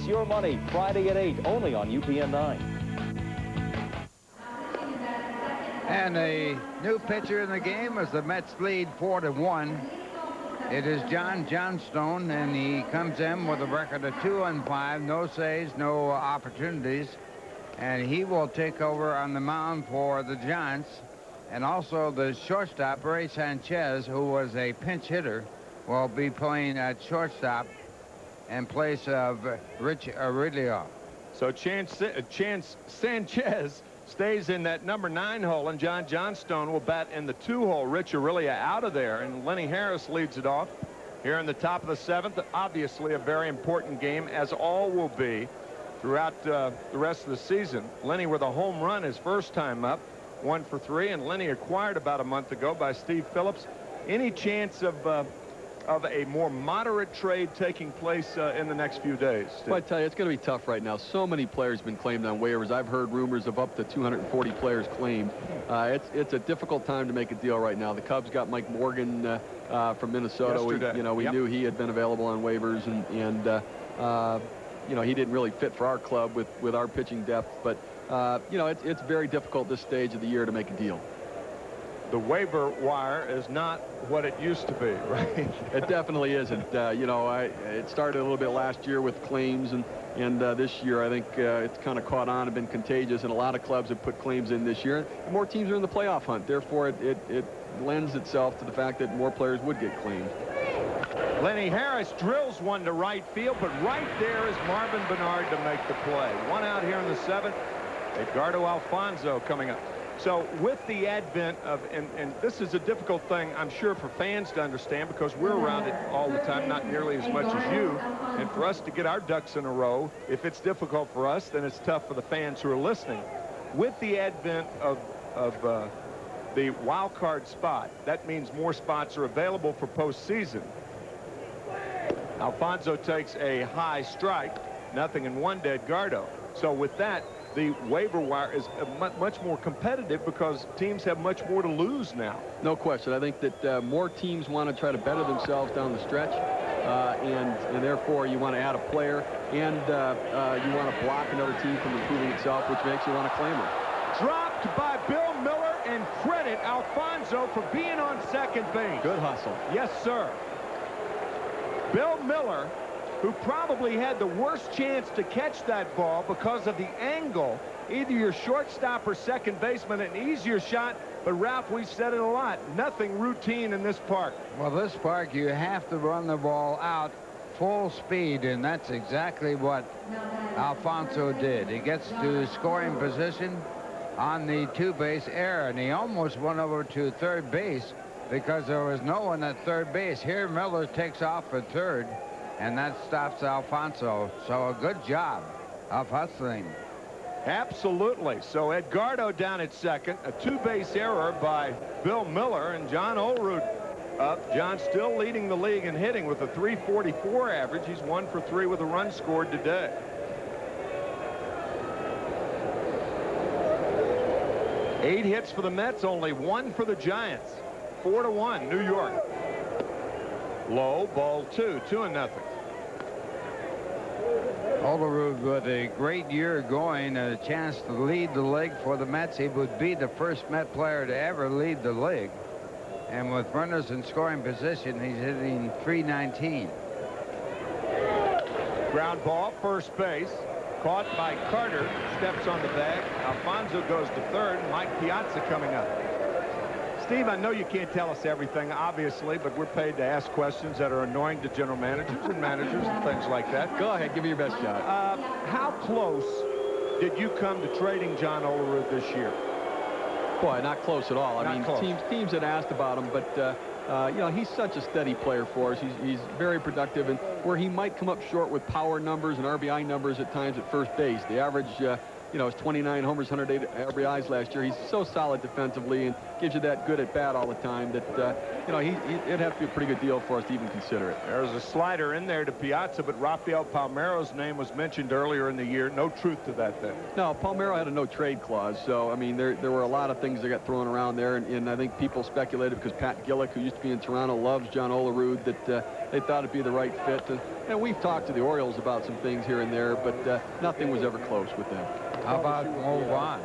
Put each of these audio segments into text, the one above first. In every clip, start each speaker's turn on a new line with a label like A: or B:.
A: It's Your Money, Friday at 8, only on UPN 9.
B: And a new pitcher in the game as the Mets lead 4-1. It is John Johnstone, and he comes in with a record of 2-5, no saves, no opportunities, and he will take over on the mound for the Giants. And also the shortstop, Ray Sanchez, who was a pinch hitter, will be playing at shortstop in place of Rich Aurelio.
C: So Chance Sanchez stays in that number 9 hole, and John Johnstone will bat in the 2 hole. Rich Aurelia out of there, and Lenny Harris leads it off here in the top of the 7th. Obviously a very important game, as all will be throughout the rest of the season. Lenny with a home run his first time up, 1 for 3, and Lenny acquired about a month ago by Steve Phillips. Any chance of a more moderate trade taking place in the next few days?
D: Well, I tell you, it's going to be tough right now. So many players have been claimed on waivers. I've heard rumors of up to 240 players claimed. It's a difficult time to make a deal right now. The Cubs got Mike Morgan from Minnesota. We knew he had been available on waivers, and he didn't really fit for our club with our pitching depth. But it's very difficult this stage of the year to make a deal.
C: The waiver wire is not what it used to be, right?
D: It definitely isn't. It started a little bit last year with claims, and this year I think it's kind of caught on and been contagious, and a lot of clubs have put claims in this year. More teams are in the playoff hunt. Therefore, it lends itself to the fact that more players would get claimed.
C: Lenny Harris drills one to right field, but right there is Marvin Bernard to make the play. One out here in the 7th. Edgardo Alfonso coming up. So with the advent of, and this is a difficult thing, I'm sure, for fans to understand, because we're around it all the time, not nearly as much as you. And for us to get our ducks in a row, if it's difficult for us, then it's tough for the fans who are listening. With the advent of the wild card spot, that means more spots are available for postseason. Alfonso takes a high strike, 0-1 to Edgardo. So with that, the waiver wire is much more competitive because teams have much more to lose now.
D: No question. I think that more teams want to try to better themselves down the stretch, and therefore you want to add a player, and you want to block another team from improving itself, which makes you want to claim her.
C: Dropped by Bill Miller, and credit Alfonso for being on second base.
D: Good hustle.
C: Yes, sir. Bill Miller, who probably had the worst chance to catch that ball because of the angle. Either your shortstop or second baseman, an easier shot. But, Ralph, we've said it a lot. Nothing routine in this park.
B: Well, this park, you have to run the ball out full speed, and that's exactly what Alfonso did. He gets to scoring position on the 2-base error, and he almost went over to third base because there was no one at third base. Here, Miller takes off at third, and that stops Alfonso. So a good job of hustling.
C: Absolutely. So Edgardo down at second, a 2-base error by Bill Miller, and John Olerud up. John still leading the league in hitting with a .344 average. He's 1 for 3 with a run scored today. Eight hits for the Mets, only 1 for the Giants. 4-1, New York. Low, ball 2, 2-0.
B: Olerud with a great year going, and a chance to lead the league for the Mets. He would be the first Met player to ever lead the league. And with runners in scoring position, he's hitting .319.
C: Ground ball, first base. Caught by Carter. Steps on the bag. Alfonso goes to third. Mike Piazza coming up. Steve, I know you can't tell us everything, obviously, but we're paid to ask questions that are annoying to general managers and managers and things like that.
D: Go ahead, give me your best shot.
C: How close did you come to trading John Olerud this year?
D: Boy, not close at all. I mean, teams had asked about him, but he's such a steady player for us. He's very productive, and where he might come up short with power numbers and RBI numbers at times at first base. The average, is 29 homers, 108 RBIs last year. He's so solid defensively and gives you that good at bat all the time that you know, it'd have to be a pretty good deal for us to even consider it.
C: There's a slider in there to Piazza, but Rafael Palmeiro's name was mentioned earlier in the year. No truth to that then.
D: No, Palmeiro had a no-trade clause, so, I mean, there were a lot of things that got thrown around there, and I think people speculated because Pat Gillick, who used to be in Toronto, loves John Olerud, that they thought it'd be the right fit. And we've talked to the Orioles about some things here and there, but nothing was ever close with them.
B: How about Mo Vaughn?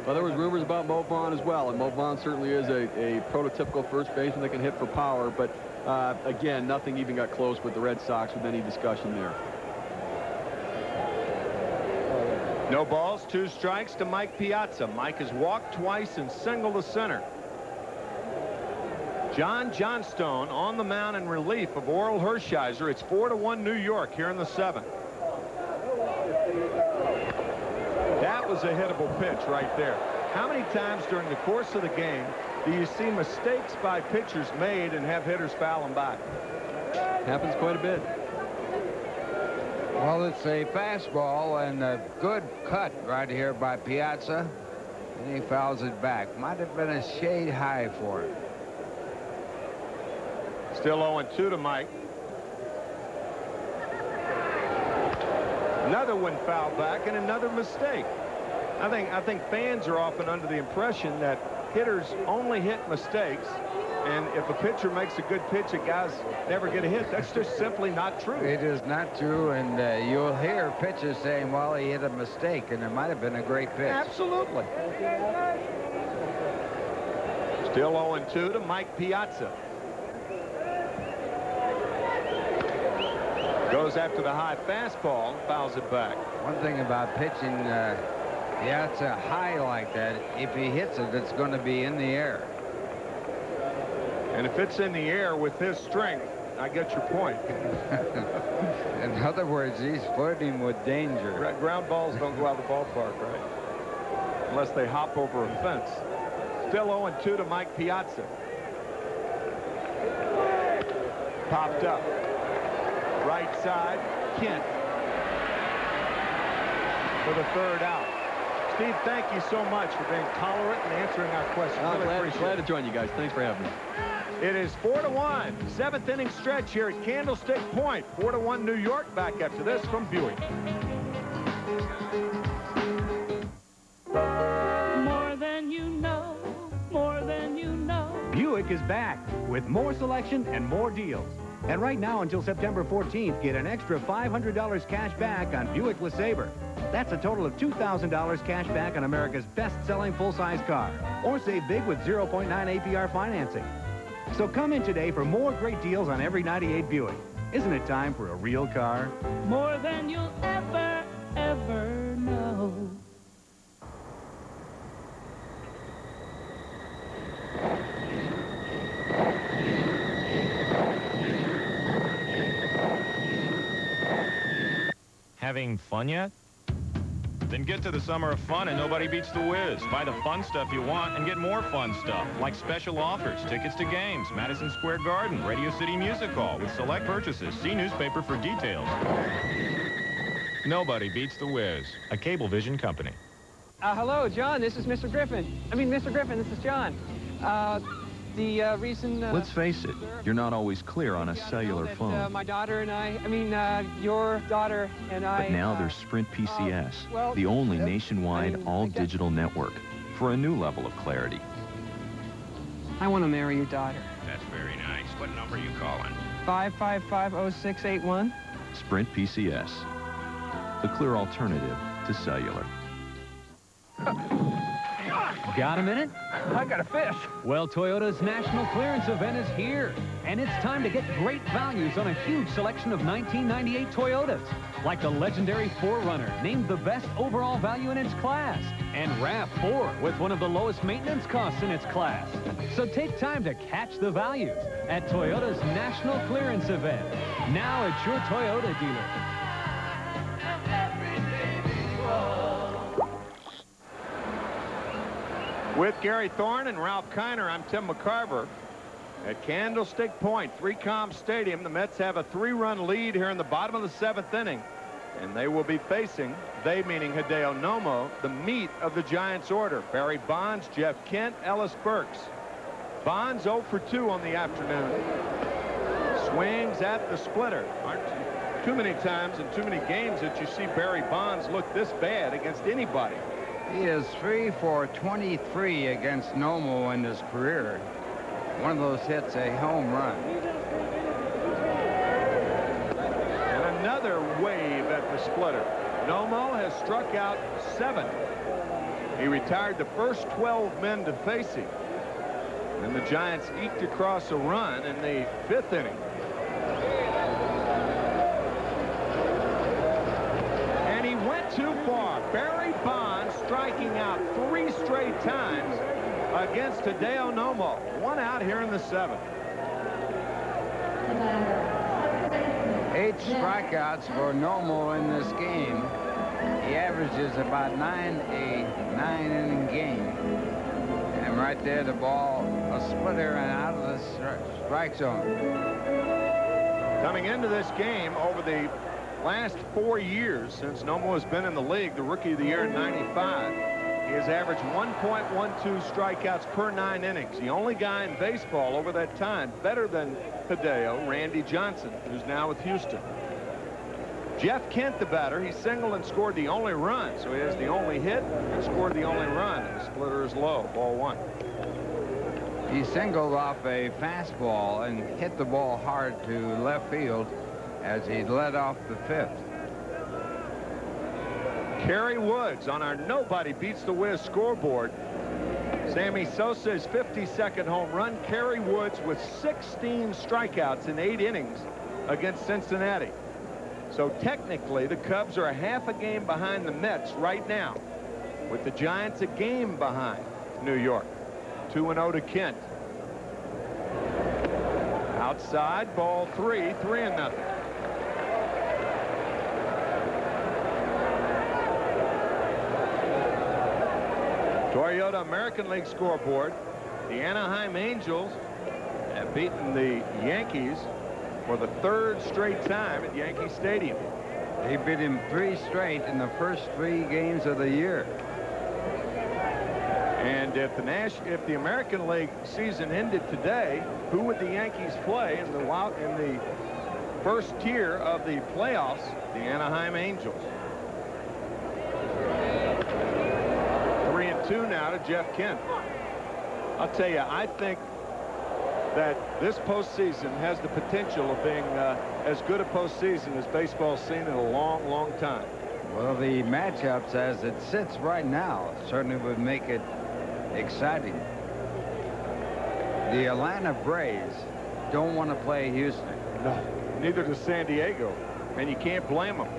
D: Well, there was rumors about Mo Vaughn as well, and Mo Vaughn certainly is a prototypical first baseman that can hit for power, but again, nothing even got close with the Red Sox with any discussion there.
C: No balls, 2 strikes to Mike Piazza. Mike has walked twice and singled to center. John Johnstone on the mound in relief of Oral Hershiser. It's 4-1 New York here in the 7th. That was a hittable pitch right there. How many times during the course of the game do you see mistakes by pitchers made and have hitters foul them by?
D: Happens quite a bit.
B: Well, it's a fastball and a good cut right here by Piazza, and he fouls it back. Might have been a shade high for him.
C: Still 0-2 to Mike. Another one fouled back and another mistake. I think fans are often under the impression that hitters only hit mistakes, and if a pitcher makes a good pitch, the guys never get a hit. That's just simply not true.
B: It is not true, and you'll hear pitchers saying, well, he hit a mistake, and it might have been a great pitch.
C: Absolutely. Still 0-2 to Mike Piazza. Goes after the high fastball, fouls it back.
B: One thing about pitching Piazza high like that, if he hits it, it's going to be in the air.
C: And if it's in the air with his strength, I get your point.
B: In other words, he's flirting with danger.
C: Ground balls don't go out of the ballpark, right? Unless they hop over a fence. Still 0-2 to Mike Piazza. Popped up. Right side, Kent. For the 3rd out. Steve, thank you so much for being tolerant and answering our questions.
D: Glad to join you guys. Thanks for having me.
C: It is 4-1. 7th inning stretch here at Candlestick Point. 4-1 New York. Back after this from Buick.
E: More than you know, more than you know.
F: Buick is back with more selection and more deals. And right now until September 14th, get an extra $500 cash back on Buick LeSabre. That's a total of $2,000 cash back on America's best-selling full-size car. Or save big with 0.9 APR financing. So come in today for more great deals on every 98 Buick. Isn't it time for a real car?
E: More than you'll ever, ever know.
G: Having fun yet? Then get to the summer of fun and nobody beats the Wiz. Buy the fun stuff you want and get more fun stuff, like special offers, tickets to games, Madison Square Garden, Radio City Music Hall with select purchases. See newspaper for details. Nobody beats the Wiz, a Cablevision company.
H: Hello, John. This is Mr. Griffin. Mr. Griffin, this is John. The reason...
I: Let's face it, you're not always clear on a cellular phone.
H: My daughter and your daughter and I...
I: But now there's Sprint PCS, the only nationwide all-digital network for a new level of clarity.
H: I want to marry your daughter.
G: That's very nice. What number are you calling?
H: 555-0681.
I: Sprint PCS, the clear alternative to cellular.
J: Got a minute?
F: I got a fish.
J: Well, Toyota's National Clearance Event is here, and it's time to get great values on a huge selection of 1998 Toyotas, like the legendary 4Runner, named the best overall value in its class, and RAV4 with one of the lowest maintenance costs in its class. So take time to catch the values at Toyota's National Clearance Event, now at your Toyota dealer.
C: With Gary Thorne and Ralph Kiner, I'm Tim McCarver at Candlestick Point, 3Com Stadium. The Mets have a 3-run lead here in the bottom of the 7th inning, and they will be facing, they meaning Hideo Nomo, the meat of the Giants order. Barry Bonds, Jeff Kent, Ellis Burks. Bonds 0 for 2 on the afternoon. Swings at the splitter. Aren't too many times in too many games that you see Barry Bonds look this bad against anybody.
B: He is 3 for 23 against Nomo in his career. One of those hits, a home run.
C: And another wave at the splitter. Nomo has struck out 7. He retired the first 12 men to face him. And the Giants eked across a run in the 5th inning. And he went too far. Barry Bonds striking out 3 straight times against Hideo Nomo. 1 out here in the 7th.
B: 8 strikeouts for Nomo in this game. He averages about 9 a 9-inning game. And right there, the ball, a splitter and out of the strike zone.
C: Coming into this game over the last 4 years since Nomo has been in the league, the Rookie of the Year in '95, he has averaged 1.12 strikeouts per 9 innings. The only guy in baseball over that time better than Hideo, Randy Johnson, who's now with Houston. Jeff Kent, the batter, he singled and scored the only run, so he has the only hit and scored the only run. And the splitter is low, ball 1.
B: He singled off a fastball and hit the ball hard to left field as he led off the 5th.
C: Kerry Woods on our Nobody Beats the Wiz scoreboard. Sammy Sosa's 52nd home run. Kerry Woods with 16 strikeouts in 8 innings against Cincinnati. So technically, the Cubs are a half a game behind the Mets right now, with the Giants a game behind New York. 2-0 to Kent. Outside, ball 3, 3-0. Toyota American League scoreboard. The Anaheim Angels have beaten the Yankees for the 3rd straight time at Yankee Stadium.
B: They beat him 3 straight in the first 3 games of the year.
C: And if the American League season ended today, who would the Yankees play in the first tier of the playoffs? The Anaheim Angels. 3-2 now to Jeff Kent. I'll tell you, I think that this postseason has the potential of being as good a postseason as baseball's seen in a long, long time.
B: Well, the matchups as it sits right now certainly would make it exciting. The Atlanta Braves don't want to play Houston.
C: No, neither does San Diego, and you can't blame them.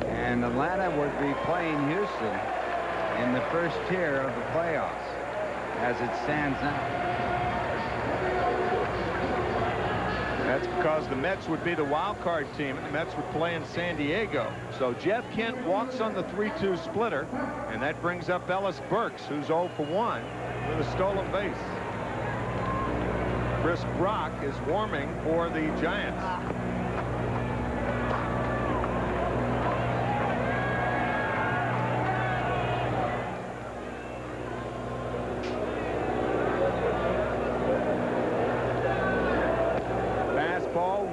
B: And Atlanta would be playing Houston in the first tier of the playoffs as it stands now.
C: That's because the Mets would be the wild card team, and the Mets would play in San Diego. So Jeff Kent walks on the 3-2 splitter, and that brings up Ellis Burks, who's 0 for 1 with a stolen base. Chris Brock is warming for the Giants.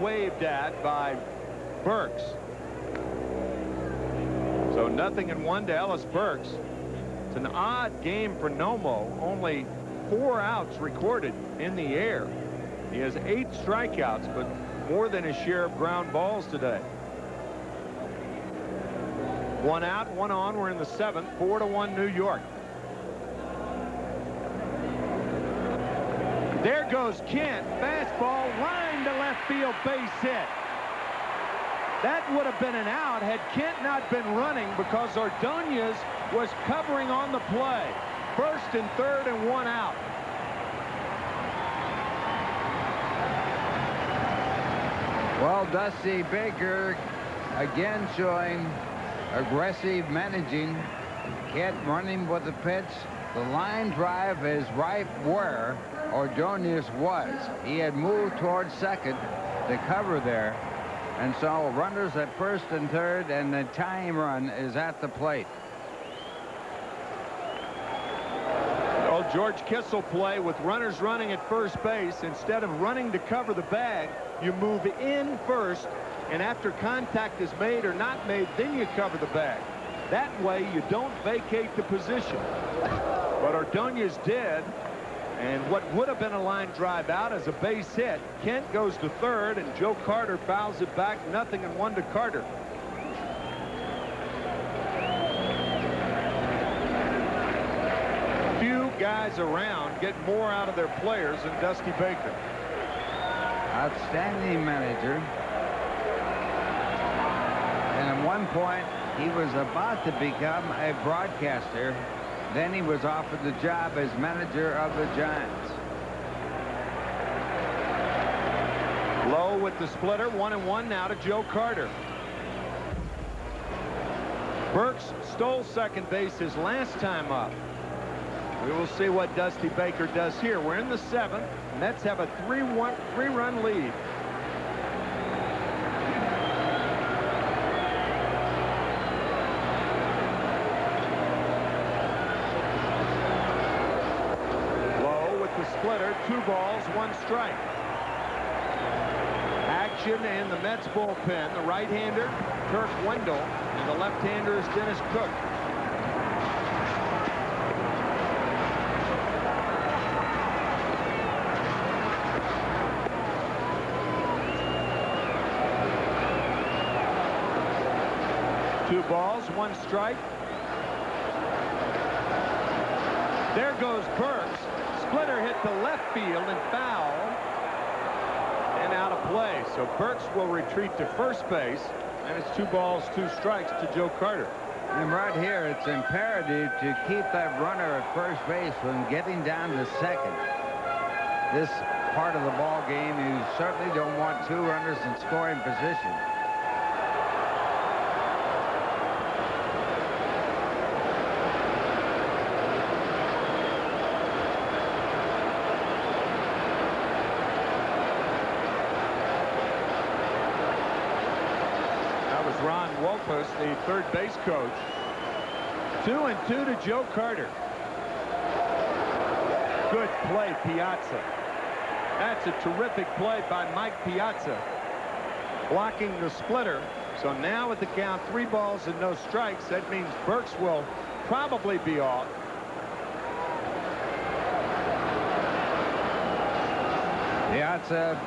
C: Waved at by Burks. So 0-1 to Ellis Burks. It's an odd game for Nomo. Only 4 outs recorded in the air. He has 8 strikeouts, but more than his share of ground balls today. 1 out, 1 on. We're in the 7th. 4-1 New York. There goes Kent. Fastball, line to left field, base hit. That would have been an out had Kent not been running because Ordonez was covering on the play. 1st and 3rd and 1 out.
B: Well, Dusty Baker again showing aggressive managing. Kent running with the pitch. The line drive is right where Ordonez was. He had moved towards second to cover there. And so runners at 1st and 3rd, and the tying run is at the plate.
C: George Kissel play with runners running at first base. Instead of running to cover the bag, you move in first, and after contact is made or not made, then you cover the bag. That way you don't vacate the position. But Ordonez did, and what would have been a line drive out as a base hit. Kent goes to third, and Joe Carter fouls it back, 0-1 to Carter. Few guys around get more out of their players than Dusty Baker.
B: Outstanding manager. And at one point, he was about to become a broadcaster. Then he was offered the job as manager of the Giants.
C: Low with the splitter, 1-1 now to Joe Carter. Burks stole second base his last time up. We will see what Dusty Baker does here. We're in the 7th. Mets have a 3-run lead. Low with the splitter, 2 balls, 1 strike. Action in the Mets bullpen. The right-hander, Kirk Wendell, and the left-hander is Dennis Cook. Two balls, 1 strike. There goes Burks. Splitter hit to left field and foul. And out of play. So Burks will retreat to first base. And it's 2 balls, 2 strikes to Joe Carter.
B: And right here, it's imperative to keep that runner at first base from getting down to second. This part of the ball game, you certainly don't want 2 runners in scoring position.
C: The third base coach. 2-2 to Joe Carter. Good play, Piazza. That's a terrific play by Mike Piazza, blocking the splitter. So now at the count, 3 balls and no strikes. That means Burks will probably be off.
B: Piazza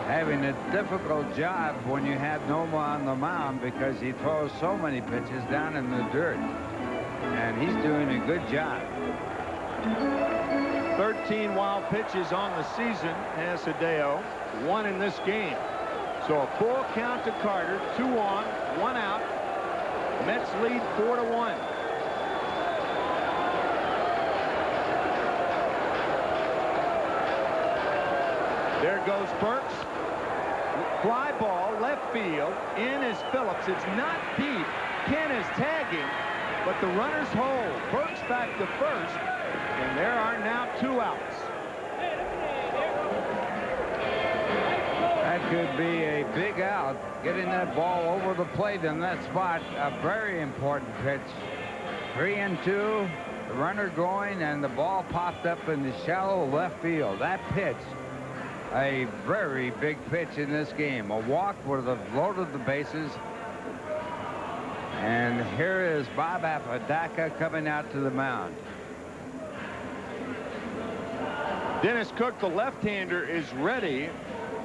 B: having a difficult job when you have Noma on the mound because he throws so many pitches down in the dirt. And he's doing a good job.
C: 13 wild pitches on the season has Hideo, 1 in this game. So a full count to Carter, 2 on, 1 out. Mets lead 4-1. There goes Burks. Fly ball, left field. In is Phillips. It's not deep. Ken is tagging, but the runners hold. Burks back to first, and there are now 2 outs.
B: That could be a big out. Getting that ball over the plate in that spot, a very important pitch. 3-2, the runner going, and the ball popped up in the shallow left field. That pitch, a very big pitch in this game. A walk would have loaded the bases. And here is Bob Apodaca coming out to the mound.
C: Dennis Cook, the left-hander, is ready.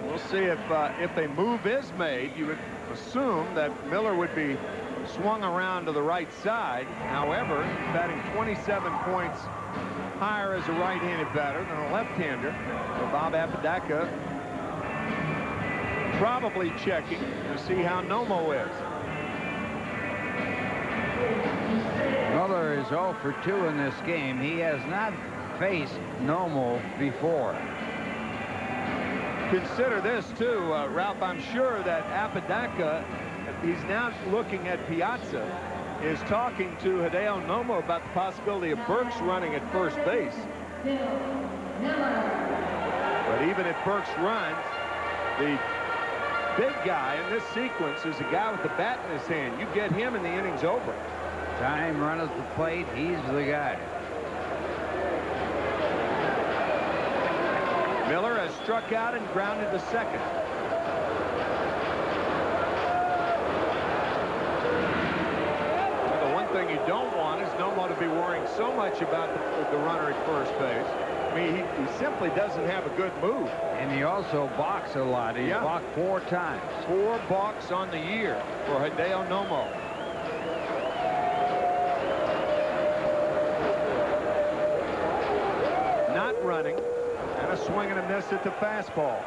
C: We'll see if a move is made. You would assume that Miller would be swung around to the right side. However, he's batting 27 points higher as a right-handed batter than a left-hander. So Bob Apodaca probably checking to see how Nomo is.
B: Miller is 0 for 2 in this game. He has not faced Nomo before.
C: Consider this too, Ralph. I'm sure that Apodaca, he's now looking at Piazza, is talking to Hideo Nomo about the possibility of Burks running at first base. But even if Burks runs, the big guy in this sequence is a guy with the bat in his hand. You get him and the inning's over.
B: Time run at the plate, he's the guy.
C: struck out and grounded to second. The one thing you don't want is Nomo to be worrying so much about the runner at first base. I mean, he simply doesn't have a good move.
B: And he also balks a lot. He balked 4 times.
C: 4 balks on the year for Hideo Nomo. Not running, and a swing and a miss at the fastball.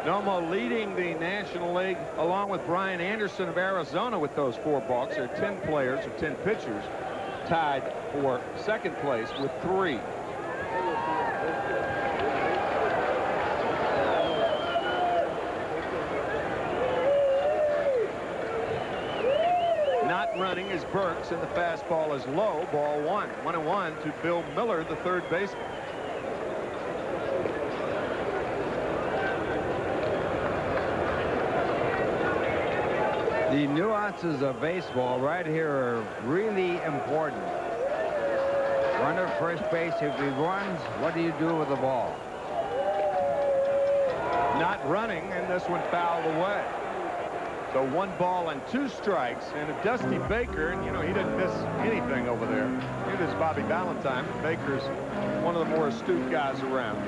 C: Nomo leading the National League along with Brian Anderson of Arizona with those 4 balks. There are 10 players or 10 pitchers tied for second place with 3. Not running is Burks, and the fastball is low. Ball 1. 1-1 to Bill Miller, the third baseman.
B: The nuances of baseball right here are really important. Runner first base, if he runs, what do you do with the ball?
C: Not running, and this one fouled away. So 1 ball and 2 strikes, and if Dusty Baker, and you know, he didn't miss anything over there. It is Bobby Valentine, but Baker's one of the more astute guys around.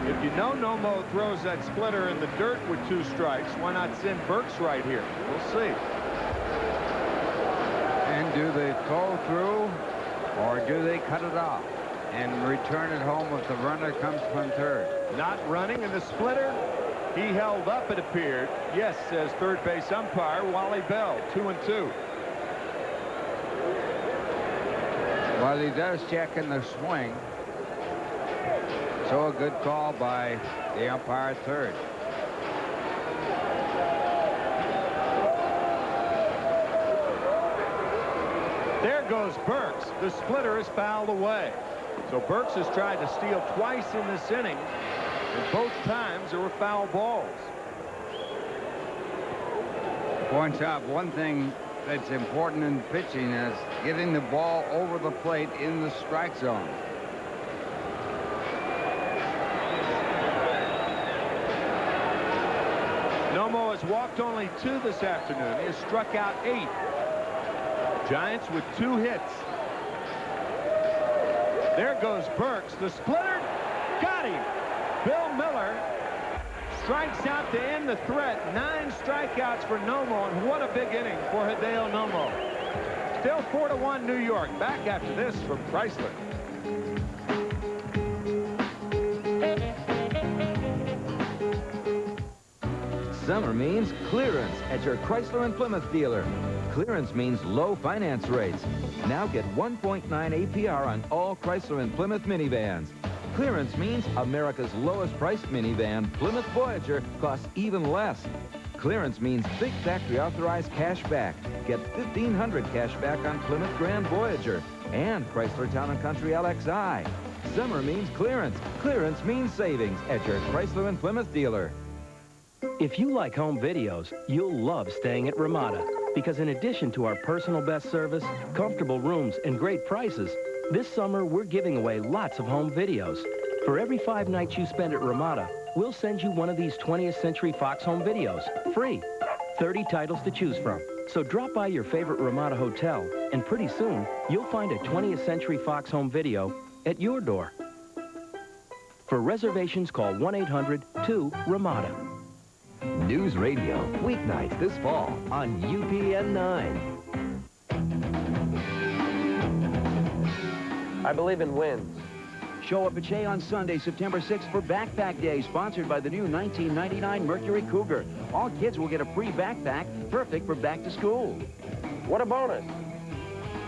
C: If you know Nomo throws that splitter in the dirt with 2 strikes, why not send Burks right here? We'll see.
B: And do they throw through, or do they cut it off and return it home if the runner comes from third?
C: Not running, and the splitter, he held up, it appeared. Yes, says third base umpire Wally Bell. 2-2.
B: Well, he does check in the swing. So a good call by the umpire at third.
C: There goes Burks. The splitter is fouled away. So Burks has tried to steal twice in this inning, and both times there were foul balls.
B: Points out one thing that's important in pitching is getting the ball over the plate in the strike zone.
C: Nomo has walked only 2 this afternoon. He has struck out 8. Giants with 2 hits. There goes Burks. The splitter got him. Bill Miller strikes out to end the threat. 9 strikeouts for Nomo, and what a big inning for Hideo Nomo. Still 4-1 New York. Back after this from Chrysler.
K: Summer means clearance at your Chrysler and Plymouth dealer. Clearance means low finance rates. Now get 1.9 APR on all Chrysler and Plymouth minivans. Clearance means America's lowest priced minivan, Plymouth Voyager, costs even less. Clearance means big factory authorized cash back. Get $1,500 cash back on Plymouth Grand Voyager and Chrysler Town & Country LXI. Summer means clearance. Clearance means savings at your Chrysler and Plymouth dealer.
L: If you like home videos, you'll love staying at Ramada, because in addition to our personal best service, comfortable rooms, and great prices, this summer we're giving away lots of home videos. For every 5 nights you spend at Ramada, we'll send you one of these 20th Century Fox home videos, free. 30 titles to choose from. So drop by your favorite Ramada hotel, and pretty soon, you'll find a 20th Century Fox home video at your door. For reservations, call 1-800-2-RAMADA.
K: News Radio, weeknights this fall on UPN 9.
H: I believe in wins.
F: Show up at Shea on Sunday, September 6th for Backpack Day, sponsored by the new 1999 Mercury Cougar. All kids will get a free backpack, perfect for back to school.
H: What a bonus.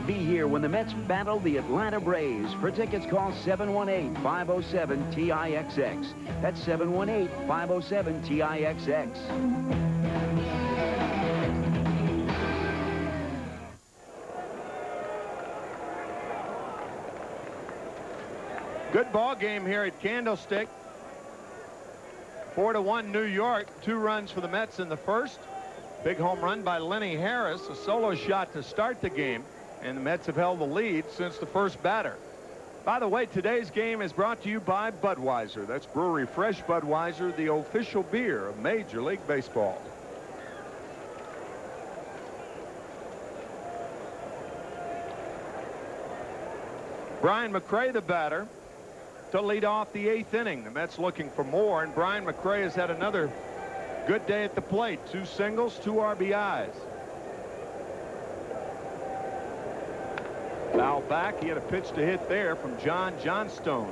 F: Be here when the Mets battle the Atlanta Braves. For tickets, call 718-507-TIXX. That's 718-507-TIXX.
C: Good ball game here at Candlestick. 4-1 New York. 2 runs for the Mets in the first. Big home run by Lenny Harris. A solo shot to start the game. And the Mets have held the lead since the first batter. By the way, today's game is brought to you by Budweiser. That's Brewery Fresh Budweiser, the official beer of Major League Baseball. Brian McRae, the batter, to lead off the 8th inning. The Mets looking for more, and Brian McRae has had another good day at the plate. 2 singles, 2 RBIs. Foul back. He had a pitch to hit there from John Johnstone.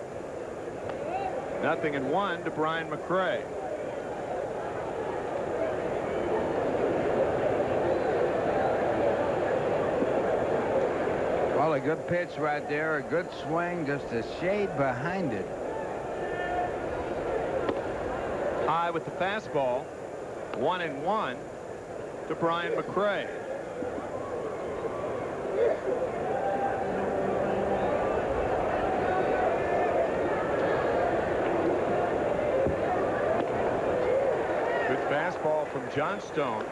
C: 0-1 to Brian McRae.
B: Well, a good pitch right there, a good swing, just a shade behind it.
C: High with the fastball. 1-1 to Brian McRae. Good fastball from Johnstone.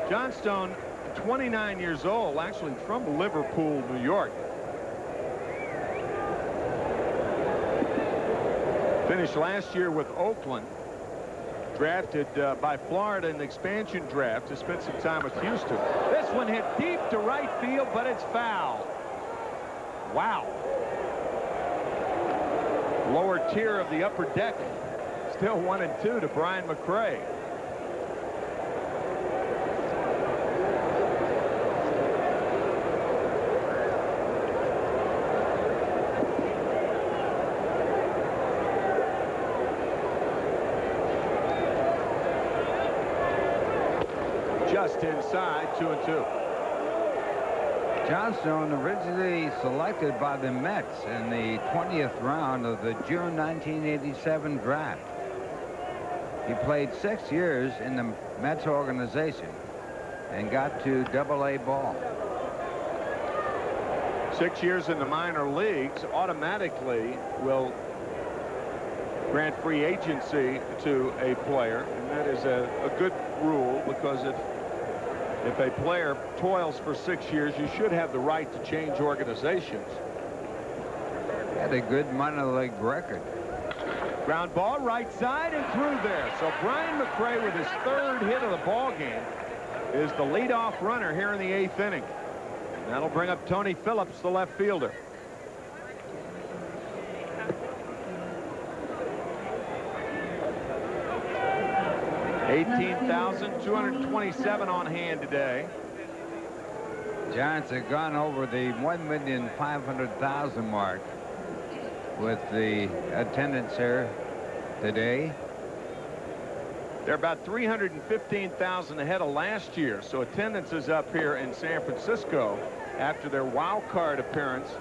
C: Johnstone, 29 years old, actually from Liverpool, New York. Finished last year with Oakland. Drafted by Florida in the expansion draft to spend some time with Houston. This one hit deep to right field, but it's foul. Wow. Lower tier of the upper deck. Still 1-2 to Brian McRae. Just inside, 2-2.
B: Johnstone originally selected by the Mets in the 20th round of the June 1987 draft. He played 6 years in the Mets organization and got to AA ball.
C: 6 years in the minor leagues automatically will grant free agency to a player, and that is a good rule, because if a player toils for 6 years, you should have the right to change organizations.
B: Had a good minor league record.
C: Ground ball right side and through there. So Brian McRae, with his 3rd hit of the ball game, is the leadoff runner here in the 8th inning. And that'll bring up Tony Phillips, the left fielder. $18,227 on hand today.
B: Giants have gone over the 1,500,000 mark with the attendance here today.
C: They're about 315,000 ahead of last year, so attendance is up here in San Francisco after their wild card appearance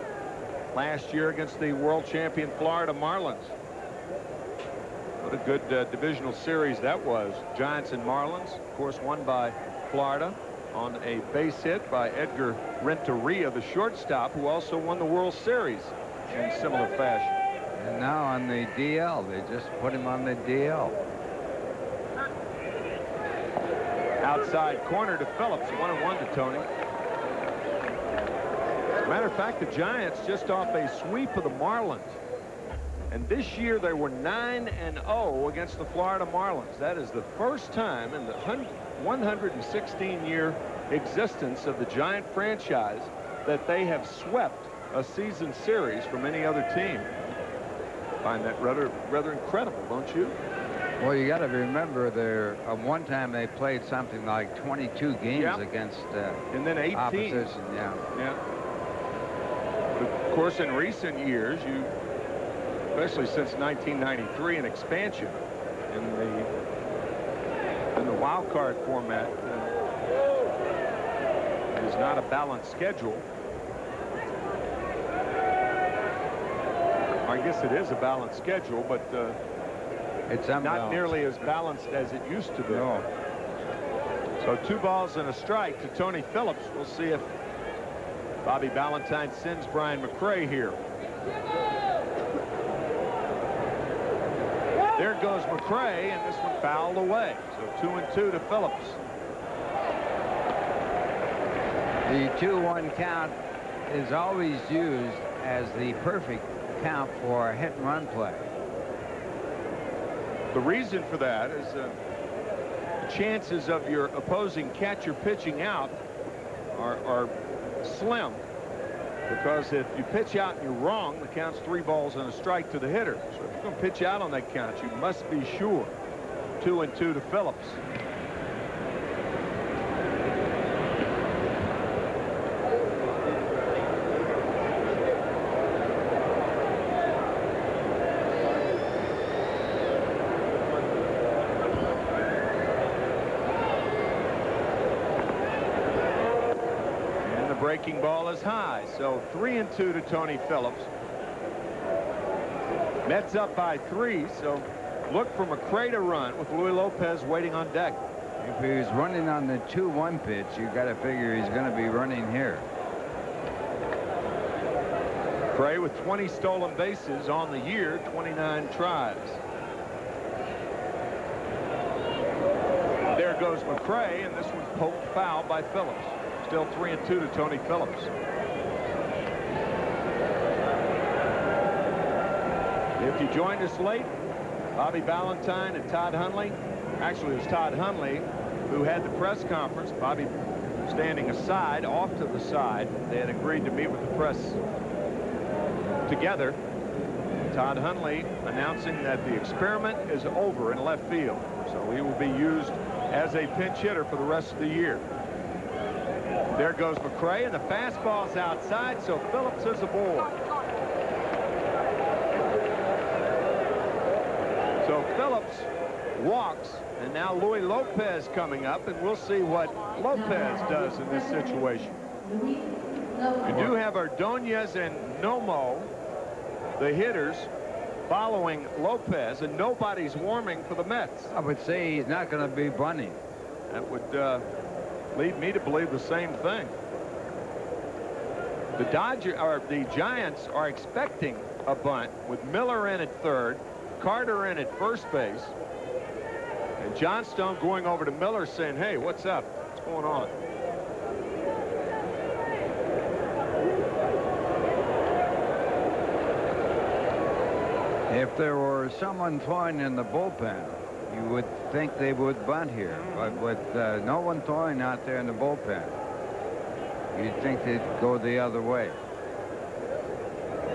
C: last year against the world champion Florida Marlins. What a good divisional series that was. Giants and Marlins, of course, won by Florida on a base hit by Edgar Renteria, the shortstop, who also won the World Series in similar fashion.
B: And now on the DL, they just put him on the DL.
C: Outside corner to Phillips, 1-1 to Tony. As a matter of fact, the Giants just off a sweep of the Marlins. And this year they were 9-0 against the Florida Marlins. That is the first time in the 116-year existence of the Giant franchise that they have swept a season series from any other team. Find that rather incredible, don't you?
B: Well, you got to remember there one time they played something like 22 games against
C: and then 18
B: opposition. Yeah.
C: But of course, in recent years, especially since 1993 in expansion in the wild card format, it is not a balanced schedule. I guess it is a balanced schedule, but
B: it's
C: not nearly as balanced as it used to be.
B: No.
C: So 2 balls and a strike to Tony Phillips. We'll see if Bobby Valentine sends Brian McRae here. There goes McRae, and this one fouled away. So 2-2 to Phillips.
B: The 2-1 count is always used as the perfect count for a hit-and-run play.
C: The reason for that is the chances of your opposing catcher pitching out are slim, because if you pitch out and you're wrong, the count's 3 balls and a strike to the hitter. So if you're going to pitch out on that count, you must be sure. 2-2 to Phillips. Breaking ball is high, so 3-2 to Tony Phillips. Mets up by 3, so look for McCray to run with Luis Lopez waiting on deck.
B: If he's running on the 2-1 pitch, you got to figure he's going to be running here.
C: McCray with 20 stolen bases on the year, 29 tries. There goes McCray, and this one poked foul by Phillips. Still 3-2 to Tony Phillips. If you joined us late, Bobby Valentine and Todd Hundley. Actually, it was Todd Hundley who had the press conference. Bobby standing aside, off to the side. They had agreed to meet with the press together. Todd Hundley announcing that the experiment is over in left field. So he will be used as a pinch hitter for the rest of the year. There goes McCray, and the fastball's outside, so Phillips is aboard. So Phillips walks, and now Luis Lopez coming up, and we'll see what Lopez does in this situation. You do have Ordonez and Nomo, the hitters, following Lopez, and nobody's warming for the Mets.
B: I would say he's not going to be bunting.
C: That would lead me to believe the same thing. The Giants are expecting a bunt with Miller in at third, Carter in at first base, and Johnstone going over to Miller saying, hey, what's up? What's going on?
B: If there were someone throwing in the bullpen, you would think they would bunt here, but with no one throwing out there in the bullpen, you'd think they'd go the other way.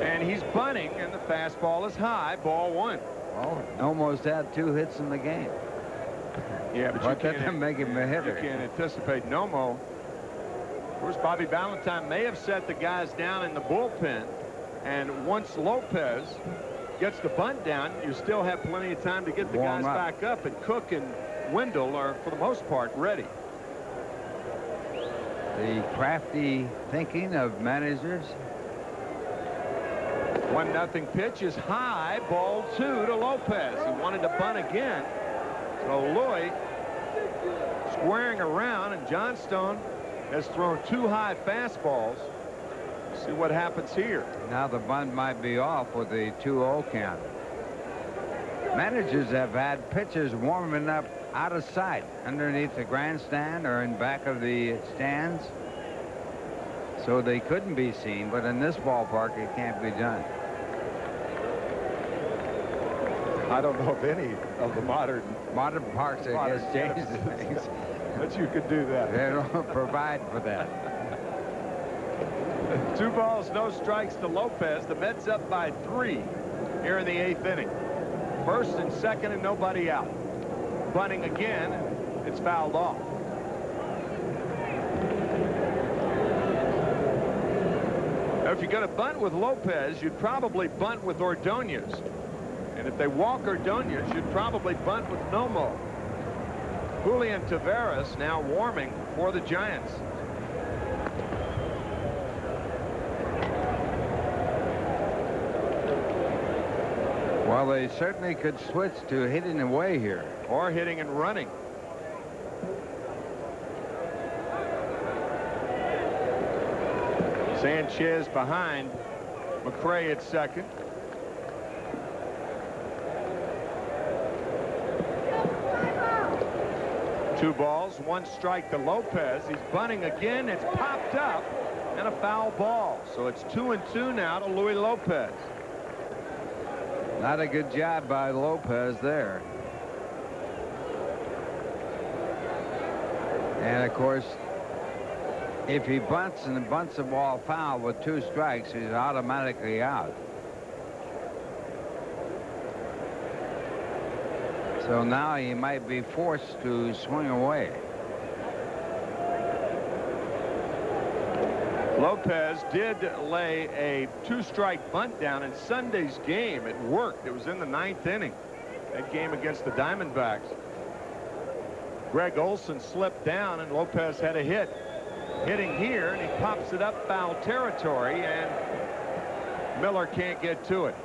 C: And he's bunting, and the fastball is high, ball 1.
B: Well, almost had 2 hits in the game.
C: Yeah, but
B: that doesn't make him a hitter.
C: You can't anticipate Nomo. Of course, Bobby Valentine may have set the guys down in the bullpen, and once Lopez gets the bunt down, you still have plenty of time to get the guys back up, and Cook and Wendell are, for the most part, ready.
B: The crafty thinking of managers.
C: 1-0 pitch is high, ball 2 to Lopez. He wanted to bunt again. So Louis squaring around, and Johnstone has thrown 2 high fastballs. See what happens here.
B: Now the bunt might be off with the 2-0 count. Managers have had pitchers warming up out of sight underneath the grandstand or in back of the stands, so they couldn't be seen, but in this ballpark it can't be done.
C: I don't know if any of the modern
B: parks I guess changed things,
C: but you could do that.
B: They don't provide for that.
C: 2 balls, no strikes to Lopez. The Mets up by 3 here in the 8th inning. First and second and nobody out. Bunting again. It's fouled off. Now, if you're going to bunt with Lopez, you'd probably bunt with Ordonez. And if they walk Ordonez, you'd probably bunt with Nomo. Julian Taveras now warming for the Giants.
B: Well, they certainly could switch to hitting away here.
C: Or hitting and running. Sanchez behind McCray at second. Two balls, 1 strike to Lopez. He's bunting again. It's popped up and a foul ball. So it's 2-2 now to Luis Lopez.
B: Not a good job by Lopez there. And, of course, if he bunts and bunts the ball foul with 2 strikes, he's automatically out. So now he might be forced to swing away.
C: Lopez did lay a 2-strike bunt down in Sunday's game. It worked. It was in the 9th inning. That game against the Diamondbacks. Greg Olson slipped down, and Lopez had a hit. Hitting here, and he pops it up foul territory, and Miller can't get to it.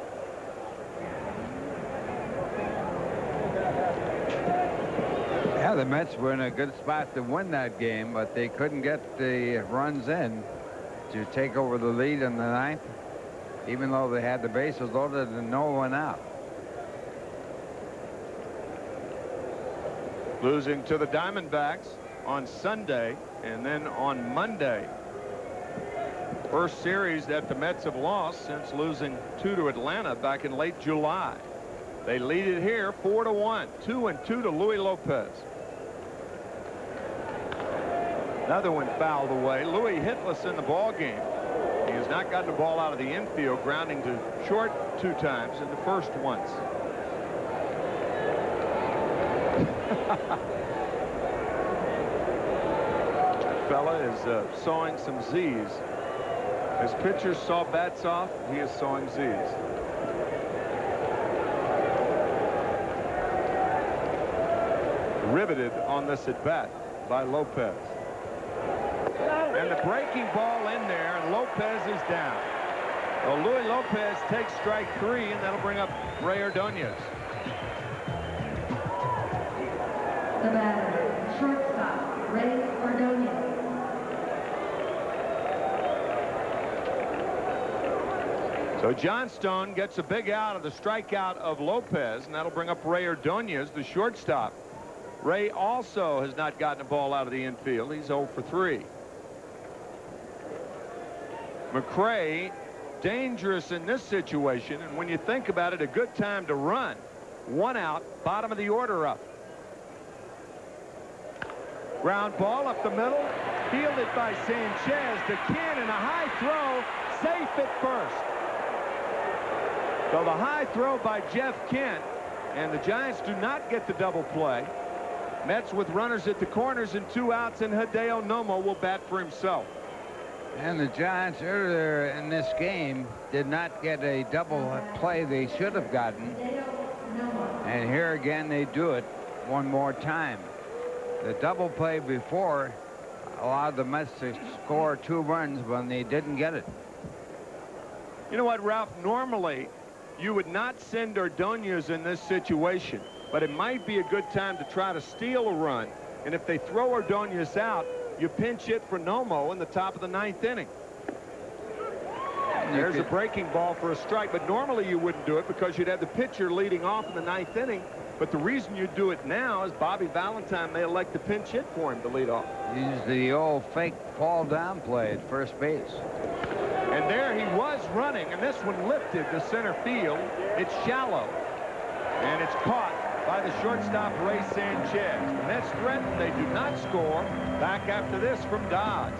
B: Yeah, the Mets were in a good spot to win that game, but they couldn't get the runs in to take over the lead in the 9th, even though they had the bases loaded and no one out.
C: Losing to the Diamondbacks on Sunday and then on Monday. First series that the Mets have lost since losing 2 to Atlanta back in late July. They lead it here 4-1. 2-2 to Luis Lopez. Another one fouled away. Luis hitless in the ball game. He has not gotten the ball out of the infield, grounding to short 2 times and the first once. Fella is sawing some Z's. As pitchers saw bats off, he is sawing Z's. Riveted on this at bat by Lopez. And the breaking ball in there, and Lopez is down. Well, Luis Lopez takes strike 3, and that'll bring up Ray Ordonez.
M: The batter, shortstop, Ray Ordonez.
C: So Johnstone gets a big out of the strikeout of Lopez, and that'll bring up Ray Ordonez, the shortstop. Ray also has not gotten a ball out of the infield. He's 0 for 3. McRae, dangerous in this situation, and when you think about it, a good time to run. 1 out, bottom of the order up. Ground ball up the middle, fielded by Sanchez to Cannon, a high throw, safe at first. So the high throw by Jeff Kent, and the Giants do not get the double play. Mets with runners at the corners and 2 outs, and Hideo Nomo will bat for himself.
B: And the Giants earlier in this game did not get a double play they should have gotten. And here again they do it one more time. The double play before allowed the Mets to score 2 runs when they didn't get it.
C: You know what, Ralph? Normally, you would not send Ordonez in this situation, but it might be a good time to try to steal a run. And if they throw Ordonez out, you pinch hit for Nomo in the top of the 9th inning. There's a breaking ball for a strike, but normally you wouldn't do it because you'd have the pitcher leading off in the 9th inning. But the reason you do it now is Bobby Valentine may elect to pinch hit for him to lead off.
B: Use the old fake fall down play at first base.
C: And there he was running, and this one lifted to center field. It's shallow, and it's caught by the shortstop, Ray Sanchez. The Mets threaten. They do not score. Back after this from Dodge.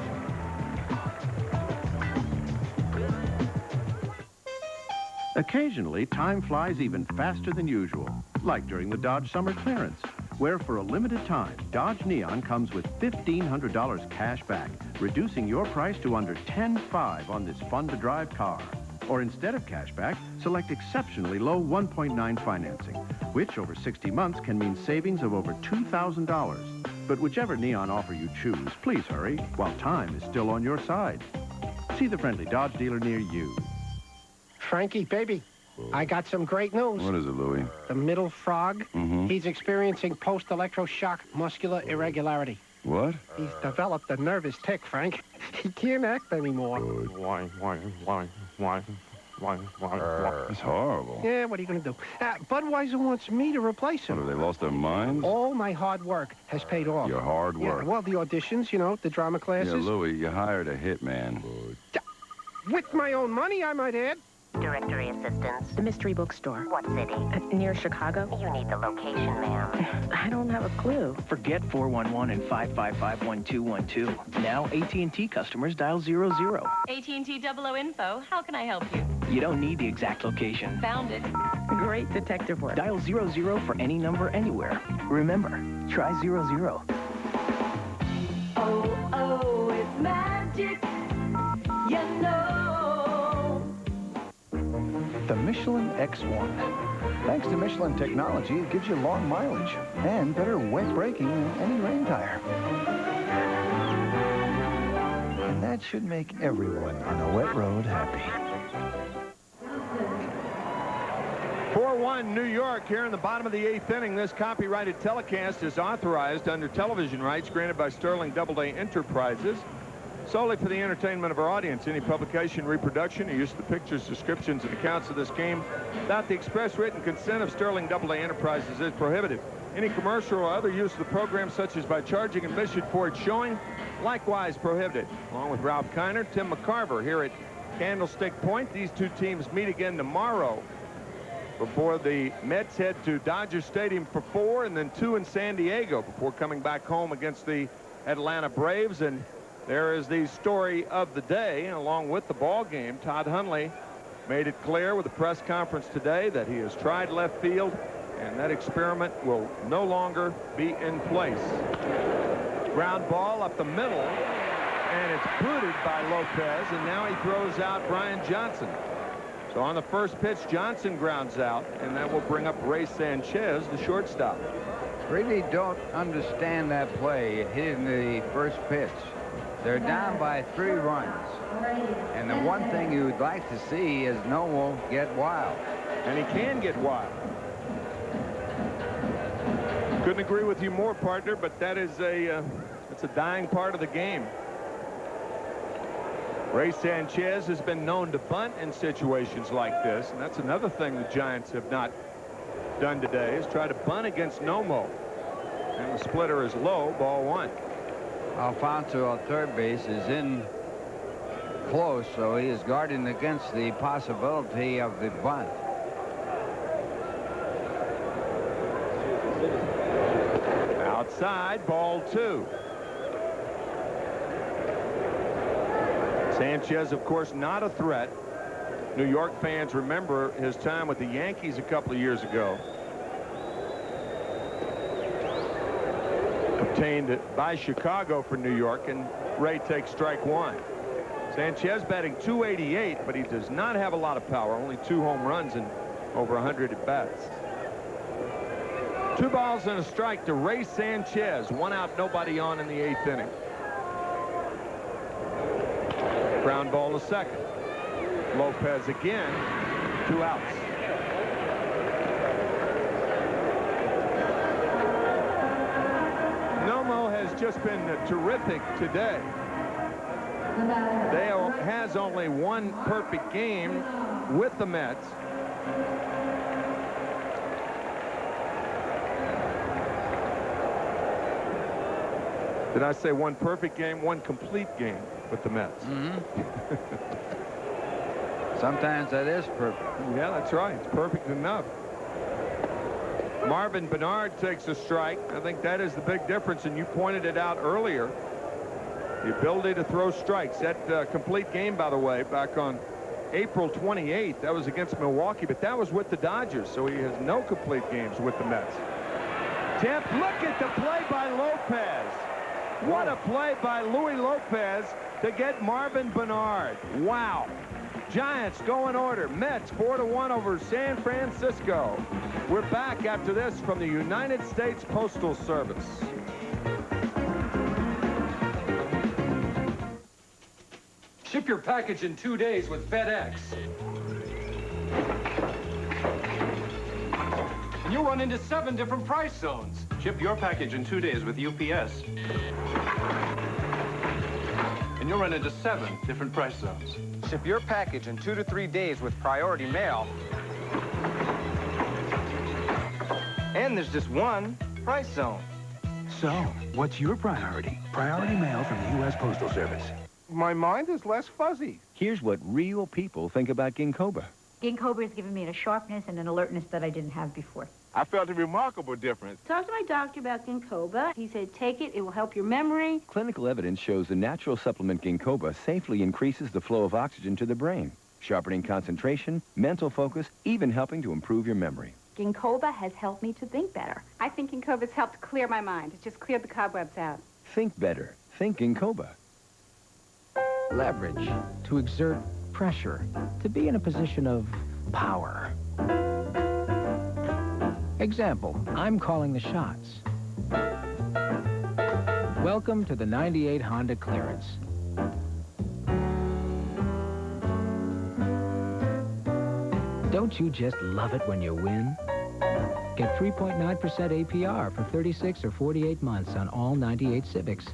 N: Occasionally, time flies even faster than usual, like during the Dodge Summer Clearance, where for a limited time, Dodge Neon comes with $1,500 cash back, reducing your price to under $10,500 on this fun-to-drive car. Or instead of cash back, select exceptionally low 1.9 financing, which over 60 months can mean savings of over $2,000. But whichever Neon offer you choose, please hurry while time is still on your side. See the friendly Dodge dealer near you.
O: Frankie, baby, I got some great news.
P: What is it, Louie?
O: The middle frog, he's experiencing post-electroshock muscular irregularity.
P: What?
O: He's developed a nervous tic, Frank. He can't act anymore.
P: It's horrible.
O: Yeah, what are you going to do? Budweiser wants me to replace him.
P: What, have they lost their minds?
O: All my hard work has paid off.
P: Your hard work?
O: Yeah, well, the auditions, you know, the drama classes.
P: Yeah, Louie, you hired a hitman.
O: With my own money, I might add.
Q: Directory assistance.
R: The mystery bookstore.
Q: What city?
R: Near Chicago.
Q: You need the location, ma'am.
R: I don't have a clue.
S: Forget 411 and 555-1212. Now AT&T customers dial 00.
T: AT&T 00 Info. How can I help you?
S: You don't need the exact location.
T: Found it.
R: Great detective work.
S: Dial 00 for any number anywhere. Remember, try 00.
M: Oh, oh, it's magic. You know.
U: The Michelin X1. Thanks to Michelin technology, it gives you long mileage and better wet braking than any rain tire. And that should make everyone on a wet road happy.
C: 4-1 New York here in the bottom of the 8th inning. This copyrighted telecast is authorized under television rights granted by Sterling Doubleday Enterprises solely for the entertainment of our audience. Any publication, reproduction, or use of the pictures, descriptions, and accounts of this game without the express written consent of Sterling Doubleday Enterprises is prohibited. Any commercial or other use of the program, such as by charging admission for its showing, likewise prohibited. Along with Ralph Kiner, Tim McCarver here at Candlestick Point. These two teams meet again tomorrow before the Mets head to Dodger Stadium for 4 and then 2 in San Diego before coming back home against the Atlanta Braves. And there is the story of the day. And along with the ball game, Todd Hundley made it clear with a press conference today that he has tried left field and that experiment will no longer be in place. Ground ball up the middle, and it's booted by Lopez, and now he throws out Brian Johnson. So on the first pitch, Johnson grounds out, and that will bring up Ray Sanchez, the shortstop.
B: Really don't understand that play, hitting the first pitch. They're down by 3 runs. And the one thing you would like to see is Nomo get wild.
C: And he can get wild. Couldn't agree with you more, partner, but that is it's a dying part of the game. Ray Sanchez has been known to bunt in situations like this, and that's another thing the Giants have not done today, is try to bunt against Nomo. And the splitter is low, ball 1.
B: Alfonso at third base is in close, so he is guarding against the possibility of the bunt.
C: Outside, ball 2. Sanchez, of course, not a threat. New York fans remember his time with the Yankees a couple of years ago. Obtained by Chicago for New York, and Ray takes strike 1. Sanchez batting .288, but he does not have a lot of power. Only 2 home runs and over 100 at bats. 2 balls and a strike to Ray Sanchez. 1 out, nobody on in the 8th inning. Ground ball to second. Lopez again. 2 outs. Nomo has just been terrific today. Dale has only 1 perfect game with the Mets. Did I say 1 perfect game? 1 complete game with the Mets.
B: Sometimes that is perfect.
C: Yeah, that's right. It's perfect enough. Marvin Bernard takes a strike. I think that is the big difference, and you pointed it out earlier. The ability to throw strikes. That complete game, by the way, back on April 28th, that was against Milwaukee, but that was with the Dodgers, so he has no complete games with the Mets. Temp, look at the play by Lopez. What a play by Louis Lopez to get Marvin Bernard. Wow. Giants go in order. Mets 4-1 over San Francisco. We're back after this from the United States Postal Service.
V: Ship your package in 2 days with FedEx. And you'll run into 7 different price zones.
W: Ship your package in 2 days with UPS. And you'll run into 7 different price zones.
H: Ship your package in 2 to 3 days with Priority Mail. And there's just 1 price zone.
F: So, what's your priority? Priority Mail from the U.S. Postal Service.
X: My mind is less fuzzy.
Y: Here's what real people think about Ginkgo.
A: Ginkgo has given me a sharpness and an alertness that I didn't have before.
D: I felt a remarkable difference.
E: Talked to my doctor about Ginkgo. He said, take it, it will help your memory.
X: Clinical evidence shows the natural supplement Ginkgo safely increases the flow of oxygen to the brain, sharpening concentration, mental focus, even helping to improve your memory.
Y: Ginkgo has helped me to think better. I think Ginkgo has helped clear my mind. It's just cleared the cobwebs out.
X: Think better. Think Ginkgo.
Z: Leverage, to exert pressure, to be in a position of power. Example, I'm calling the shots. Welcome to the 98 Honda Clearance. Don't you just love it when you win? Get 3.9% APR for 36 or 48 months on all 98 Civics.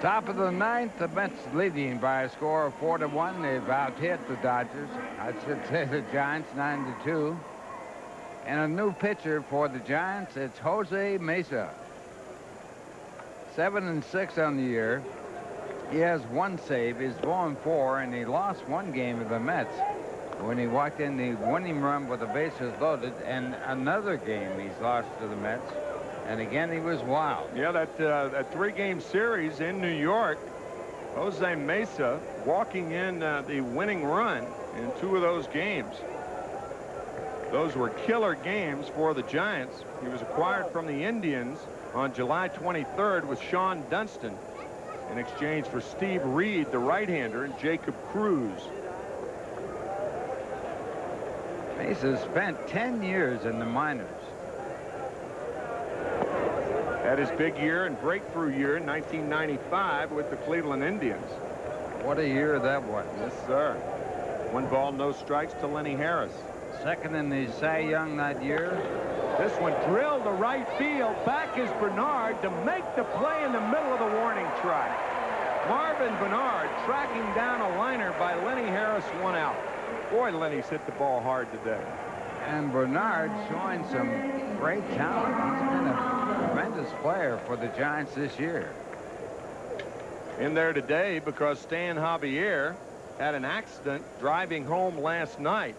B: Top of the ninth, the Mets leading by a score of 4-1. They've out-hit the Dodgers. I should say the Giants 9-2. And a new pitcher for the Giants, it's Jose Mesa. 7-6 on the year. He has one save. He's 0-4, and he lost one game to the Mets when he walked in the winning run with the bases loaded, and another game he's lost to the Mets. And again, he was wild.
C: Yeah, that three-game series in New York, Jose Mesa walking in the winning run in two of those games. Those were killer games for the Giants. He was acquired from the Indians on July 23rd with Sean Dunston in exchange for Steve Reed, the right-hander, and Jacob Cruz.
B: Mesa spent 10 years in the minors.
C: Had his big year and breakthrough year in 1995 with the Cleveland Indians.
B: What a year that was.
C: Yes, sir. 1 ball, no strikes to Lenny Harris.
B: Second in the Cy Young that year.
C: This one drilled to right field. Back is Bernard to make the play in the middle of the warning track. Marvin Bernard tracking down a liner by Lenny Harris, 1 out. Boy, Lenny's hit the ball hard today.
B: And Bernard showing some great talent. He's been a tremendous player for the Giants this year.
C: In there today because Stan Javier had an accident driving home last night.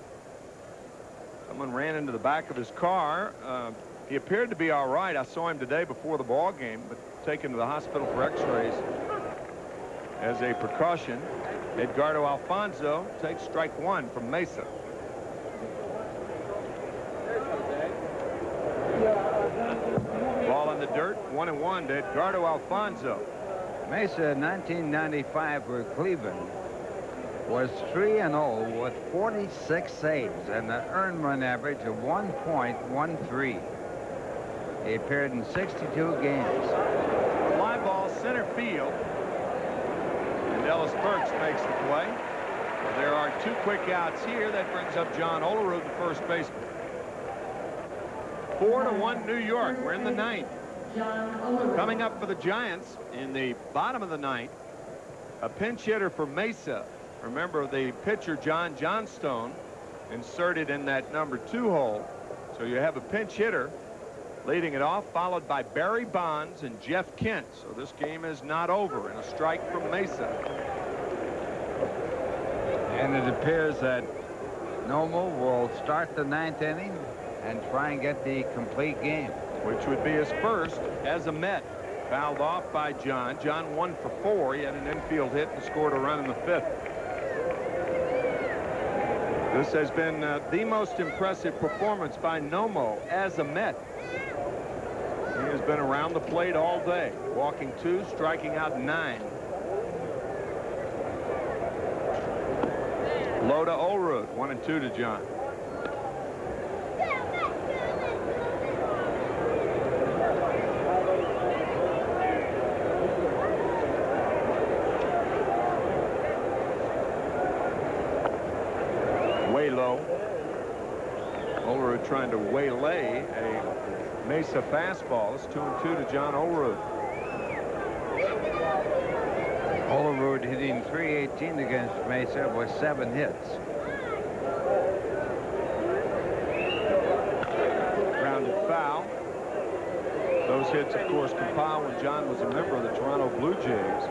C: Someone ran into the back of his car. He appeared to be all right. I saw him today before the ball game, but taken to the hospital for x-rays as a precaution. Edgardo Alfonso takes strike 1 from Mesa. Ball in the dirt, 1-1 to Edgardo Alfonso.
B: Mesa in 1995 for Cleveland was 3-0 with 46 saves and an earned run average of 1.13. He appeared in 62 games.
C: Fly ball center field. And Ellis Burks makes the play. Well, there are 2 quick outs here. That brings up John Olerud, the first baseman. 4-1 New York. We're in the 9th. Coming up for the Giants in the bottom of the 9th, a pinch hitter for Mesa. Remember, the pitcher John Johnstone inserted in that number 2 hole. So you have a pinch hitter leading it off, followed by Barry Bonds and Jeff Kent. So this game is not over, and a strike from Mesa.
B: And it appears that Nomo will start the 9th inning and try and get the complete game.
C: Which would be his first as a Met. Fouled off by John. John 1 for 4. He had an infield hit and scored a run in the 5th. This has been the most impressive performance by Nomo as a Met. He has been around the plate all day, walking 2, striking out 9. Low to Olerud, 1-2 to John. Way low. Olerud trying to waylay a Mesa fastball. It's 2-2 to John Olerud.
B: Olerud hitting .318 against Mesa with 7 hits.
C: Grounded foul. Those hits, of course, compiled when John was a member of the Toronto Blue Jays.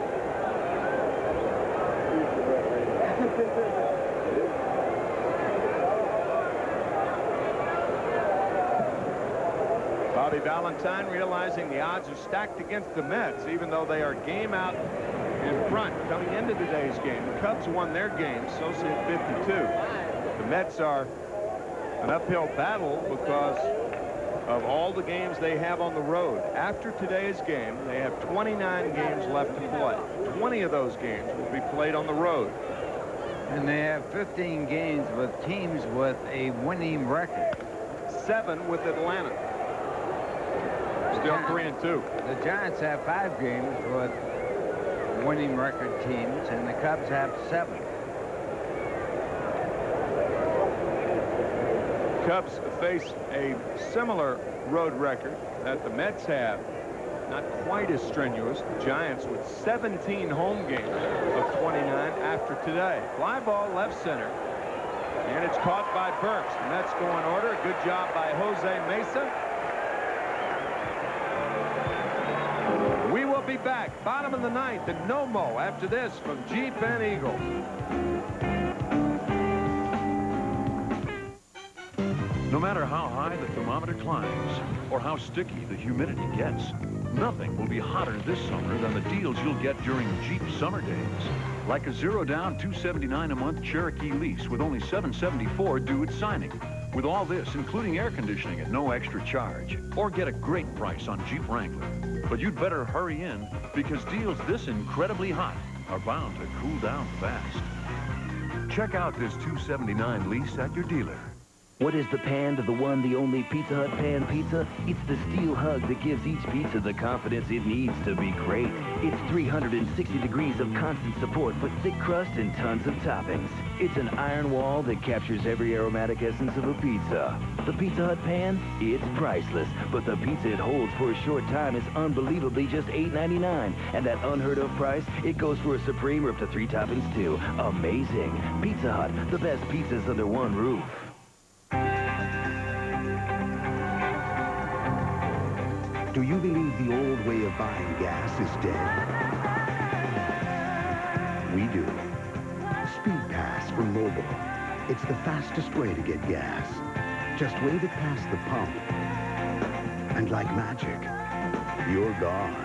C: Bobby Valentine realizing the odds are stacked against the Mets, even though they are game out in front coming into today's game. The Cubs won their game, so said 52. The Mets are an uphill battle because of all the games they have on the road. After today's game, they have 29 games left to play. 20 of those games will be played on the road.
B: And they have 15 games with teams with a winning record.
C: 7 with Atlanta. Still 3-2.
B: The Giants have 5 games with winning record teams, and the Cubs have 7.
C: Cubs face a similar road record that the Mets have. Not quite as strenuous. The Giants with 17 home games of 29 after today. Fly ball left center. And it's caught by Burks. The Mets go in order. A good job by Jose Mesa. We will be back. Bottom of the 9th at No-Mo after this from Jeep and Eagle.
G: No matter how high the thermometer climbs or how sticky the humidity gets, nothing will be hotter this summer than the deals you'll get during Jeep summer days. Like a zero-down $279 a month Cherokee lease with only $774 due at signing. With all this, including air conditioning at no extra charge. Or get a great price on Jeep Wrangler. But you'd better hurry in because deals this incredibly hot are bound to cool down fast. Check out this $279 lease at your dealer.
I: What is the pan to the one, the only Pizza Hut pan pizza? It's the steel hug that gives each pizza the confidence it needs to be great. It's 360 degrees of constant support for thick crust and tons of toppings. It's an iron wall that captures every aromatic essence of a pizza. The Pizza Hut pan, it's priceless, but the pizza it holds for a short time is unbelievably just $8.99. And that unheard of price, it goes for a Supreme or up to 3 toppings too. Amazing. Pizza Hut, the best pizzas under one roof.
J: Do you believe the old way of buying gas is dead? We do. Speed Pass from Mobil. It's the fastest way to get gas. Just wave it past the pump. And like magic, you're gone.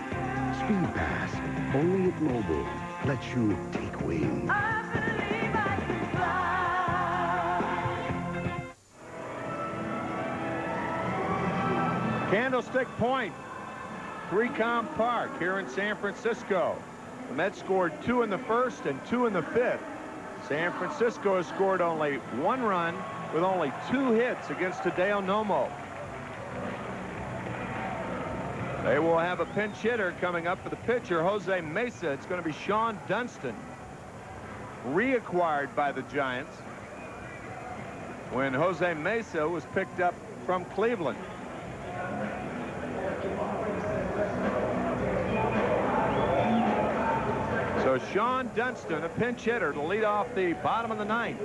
J: Speed Pass, only at Mobil, lets you take wing.
C: Candlestick Point, 3Com Park here in San Francisco. The Mets scored 2 in the first and 2 in the 5th. San Francisco has scored only 1 run with only 2 hits against Hideo Nomo. They will have a pinch hitter coming up for the pitcher, Jose Mesa. It's going to be Sean Dunston, reacquired by the Giants when Jose Mesa was picked up from Cleveland. So Sean Dunston, a pinch hitter, to lead off the bottom of the 9th.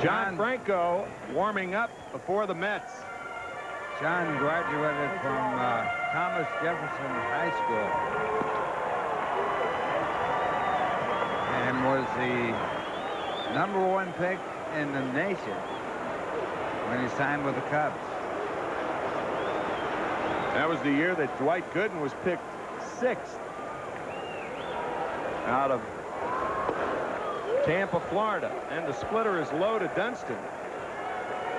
C: John Franco warming up before the Mets.
B: John graduated from Thomas Jefferson High School and was the #1 pick in the nation when he signed with the Cubs.
C: That was the year that Dwight Gooden was picked 6th out of Tampa, Florida. And the splitter is low to Dunston.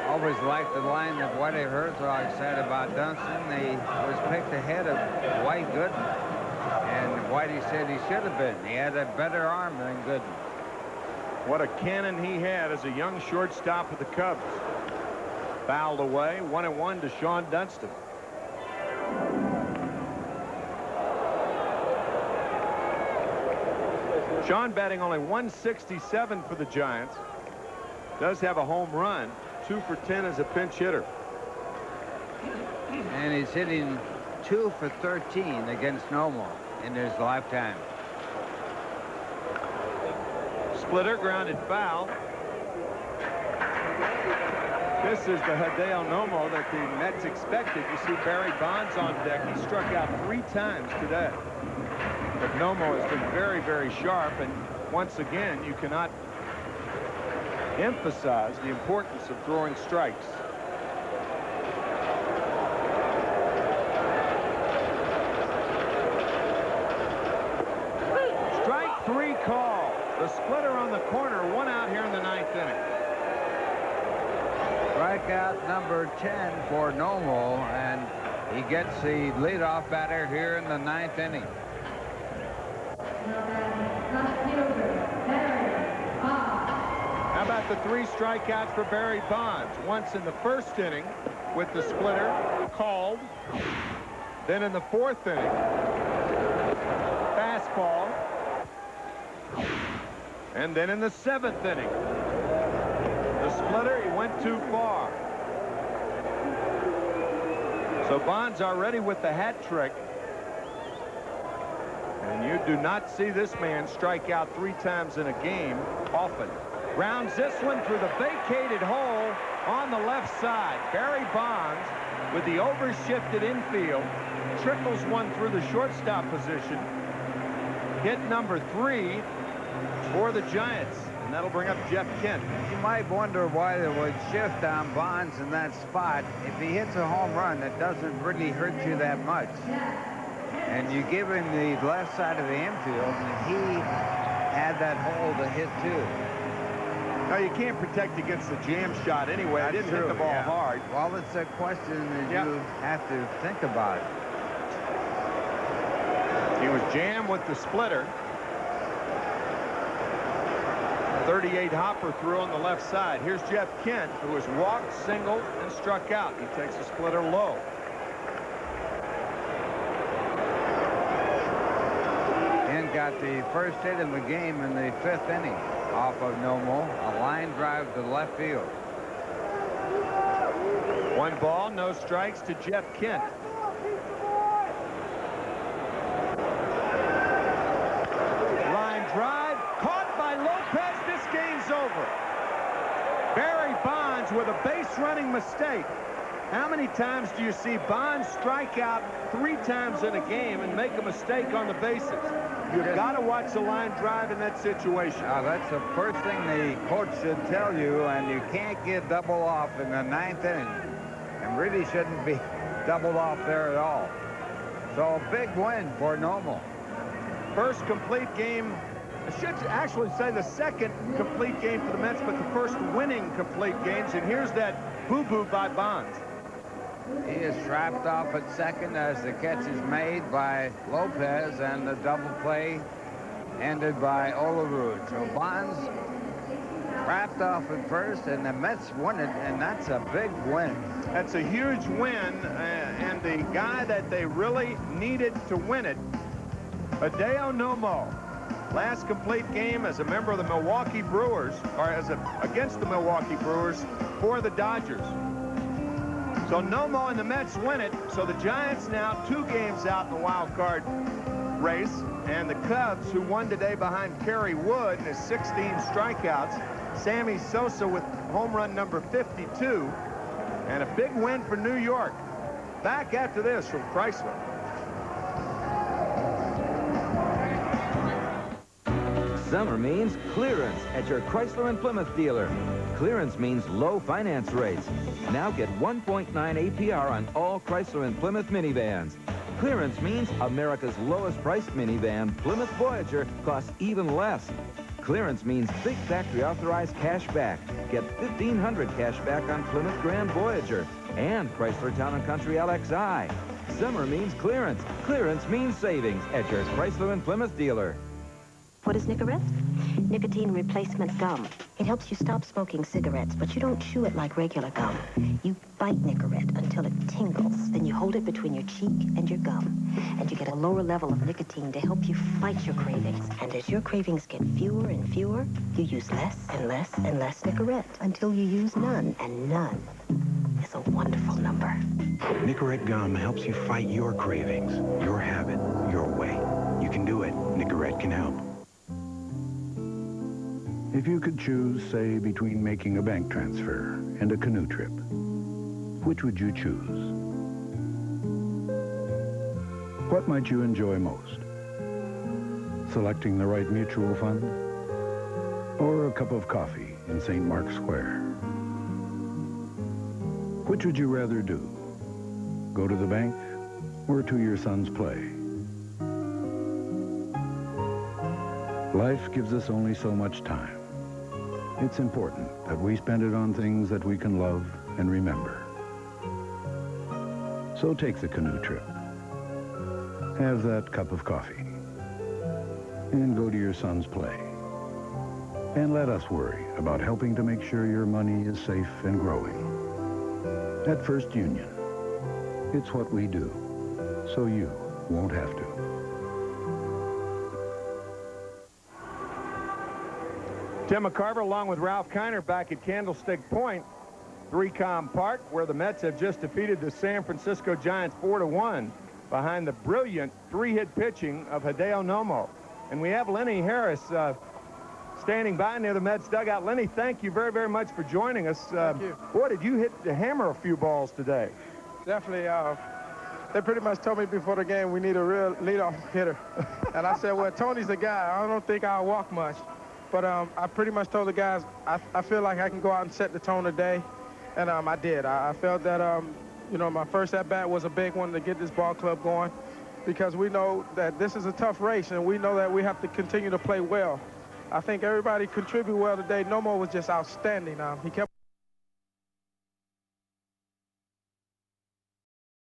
B: Always liked the line that Whitey Herzog said about Dunston. He was picked ahead of Dwight Gooden. And Whitey said he should have been. He had a better arm than Gooden.
C: What a cannon he had as a young shortstop of the Cubs. Fouled away, 1-1 to Sean Dunston. Sean batting only .167 for the Giants. Does have a home run, 2 for 10 as a pinch hitter.
B: And he's hitting 2 for 13 against Nomo in his lifetime.
C: Splitter grounded foul. This is the Hideo Nomo that the Mets expected. You see Barry Bonds on deck. He struck out 3 times today. But Nomo has been very, very sharp. And once again, you cannot emphasize the importance of throwing strikes. Strike 3 call. The splitter on the corner, 1 out here in the 9th inning.
B: Strikeout number 10 for Nomo, and he gets the leadoff batter here in the 9th inning.
C: How about the 3 strikeouts for Barry Bonds? Once in the 1st inning with the splitter called. Then in the 4th inning, fastball. And then in the 7th inning, the splitter, he went too far. So Bonds already with the hat trick. And you do not see this man strike out 3 times in a game often. Grounds this one through the vacated hole on the left side. Barry Bonds with the overshifted infield trickles one through the shortstop position. Hit number 3 for the Giants, and that'll bring up Jeff Kent.
B: You might wonder why they would shift on Bonds in that spot. If he hits a home run, it doesn't really hurt you that much. And you give him the left side of the infield, and he had that hole to hit too.
C: No, you can't protect against the jam shot anyway. I didn't hit the ball hard.
B: Well, it's a question that you have to think about.
C: He was jammed with the splitter. 38 hopper through on the left side. Here's Jeff Kent, who has walked, singled, and struck out. He takes the splitter low.
B: Kent got the first hit in the game in the 5th inning off of Nomo. A line drive to left field.
C: 1 ball, no strikes to Jeff Kent. Line drive, caught by Lopez. This game's over. Barry Bonds with a base running mistake. How many times do you see Bonds strike out 3 times in a game and make a mistake on the bases? You've got to watch the line drive in that situation.
B: Now, that's the first thing the coach should tell you, and you can't get double off in the 9th inning. And really shouldn't be doubled off there at all. So, big win for Nomo.
C: First complete game. I should actually say the second complete game for the Mets, but the first winning complete games. And here's that boo-boo by Bonds.
B: He is trapped off at second as the catch is made by Lopez, and the double play ended by Olerud. So Bonds trapped off at first, and the Mets won it, and that's a big win.
C: That's a huge win, and the guy that they really needed to win it, Hideo Nomo. Last complete game as a member of the Milwaukee Brewers, or against the Milwaukee Brewers for the Dodgers. So Nomo and the Mets win it. So the Giants now 2 games out in the wild card race, and the Cubs, who won today behind Kerry Wood and his 16 strikeouts, Sammy Sosa with home run number 52, and a big win for New York. Back after this from Chrysler.
K: Summer means clearance at your Chrysler and Plymouth dealer. Clearance means low finance rates. Now get 1.9 APR on all Chrysler and Plymouth minivans. Clearance means America's lowest priced minivan, Plymouth Voyager, costs even less. Clearance means big factory authorized cash back. Get $1,500 cash back on Plymouth Grand Voyager and Chrysler Town & Country LXI. Summer means clearance. Clearance means savings at your Chrysler and Plymouth dealer.
L: What is Nicorette? Nicotine replacement gum. It helps you stop smoking cigarettes, but you don't chew it like regular gum. You bite Nicorette until it tingles. Then you hold it between your cheek and your gum. And you get a lower level of nicotine to help you fight your cravings. And as your cravings get fewer and fewer, you use less and less and less Nicorette until you use none. And none is a wonderful number.
J: Nicorette gum helps you fight your cravings, your habit, your way. You can do it. Nicorette can help. If you could choose, say, between making a bank transfer and a canoe trip, which would you choose? What might you enjoy most? Selecting the right mutual fund? Or a cup of coffee in St. Mark's Square? Which would you rather do? Go to the bank or to your son's play? Life gives us only so much time. It's important that we spend it on things that we can love and remember. So take the canoe trip. Have that cup of coffee. And go to your son's play. And let us worry about helping to make sure your money is safe and growing. At First Union, it's what we do, so you won't have to.
C: Tim McCarver along with Ralph Kiner back at Candlestick Point, 3Com Park, where the Mets have just defeated the San Francisco Giants 4-1 behind the brilliant three-hit pitching of Hideo Nomo. And we have Lenny Harris standing by near the Mets dugout. Lenny, thank you very, very much for joining us.
N: Thank you.
C: Boy, did you hit the hammer a few balls today.
N: Definitely. They pretty much told me before the game we need a real leadoff hitter. And I said, well, Tony's the guy. I don't think I'll walk much. But I pretty much told the guys, I feel like I can go out and set the tone today. And I did. I felt that, you know, my first at-bat was a big one to get this ball club going, because we know that this is a tough race, and we know that we have to continue to play well. I think everybody contributed well today. Nomo was just outstanding. He kept